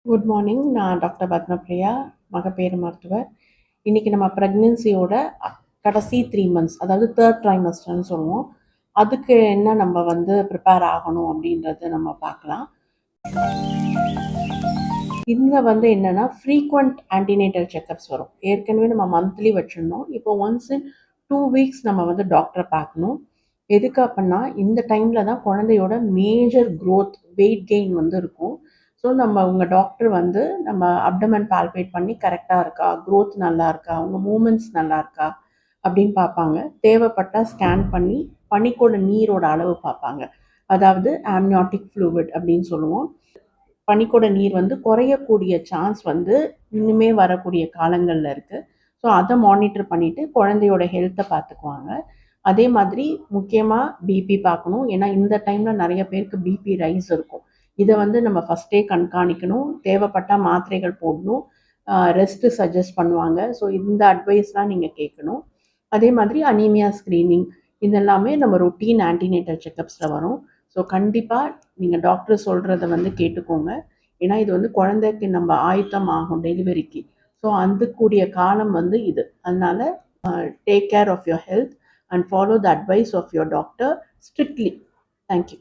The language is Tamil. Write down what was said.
Good morning. நான் டாக்டர் பத்மபிரியா, மகப்பேறு மருத்துவர். இன்றைக்கி நம்ம ப்ரெக்னென்சியோட கடைசி 3 மந்த்ஸ், அதாவது தேர்ட் ட்ரைமஸ்டர்னு சொல்லுவோம். அதுக்கு என்ன நம்ம ப்ரிப்பேர் ஆகணும் அப்படின்றத நம்ம பார்க்கலாம். இதில் என்னென்னா ஃப்ரீக்வெண்ட் ஆன்டினேட்டல் செக்கப்ஸ் வரும். ஏற்கனவே நம்ம மந்த்லி வச்சுருந்தோம். இப்போ ஒன்ஸ் இன் 2 வீக்ஸ் நம்ம டாக்டரை பார்க்கணும். எதுக்கு அப்படின்னா இந்த டைமில் தான் குழந்தையோட மேஜர் க்ரோத், வெயிட் கெயின் இருக்கும். ஸோ நம்ம உங்கள் டாக்டர் நம்ம அப்டமன் பால்பேட் பண்ணி கரெக்டாக இருக்கா, க்ரோத் நல்லா இருக்கா, உங்கள் மூமெண்ட்ஸ் நல்லா இருக்கா அப்படின்னு பார்ப்பாங்க. தேவைப்பட்டால் ஸ்கேன் பண்ணி பனிக்கூட நீரோட அளவு பார்ப்பாங்க. அதாவது ஆம்னியாட்டிக் ஃப்ளூவிட் அப்படின்னு சொல்லுவோம். பனிக்கூட நீர் குறையக்கூடிய சான்ஸ் இன்னுமே வரக்கூடிய காலங்களில் இருக்குது. ஸோ அதை மானிட்டர் பண்ணிவிட்டு குழந்தையோட ஹெல்த்தை பார்த்துக்குவாங்க. அதே மாதிரி முக்கியமாக பிபி பார்க்கணும். ஏன்னா இந்த டைமில் நிறைய பேருக்கு பிபி ரைஸ் இருக்கும். இதை நம்ம ஃபஸ்ட்டே கண்காணிக்கணும். தேவைப்பட்டால் மாத்திரைகள் போடணும். ரெஸ்ட்டு சஜஸ்ட் பண்ணுவாங்க. ஸோ இந்த அட்வைஸ்லாம் நீங்கள் கேட்கணும். அதே மாதிரி அனீமியா ஸ்க்ரீனிங் இதெல்லாமே நம்ம ரொட்டீன் ஆன்டினேட்டல் செக்கப்ஸில் வரும். ஸோ கண்டிப்பாக நீங்கள் டாக்டர் சொல்கிறத கேட்டுக்கோங்க. ஏன்னா இது குழந்தைக்கு நம்ம ஆயத்தம் ஆகும் டெலிவரிக்கு. ஸோ அதுக்கூடிய காலம் இது. அதனால் take care of your health and follow the advice of your doctor strictly. Thank you.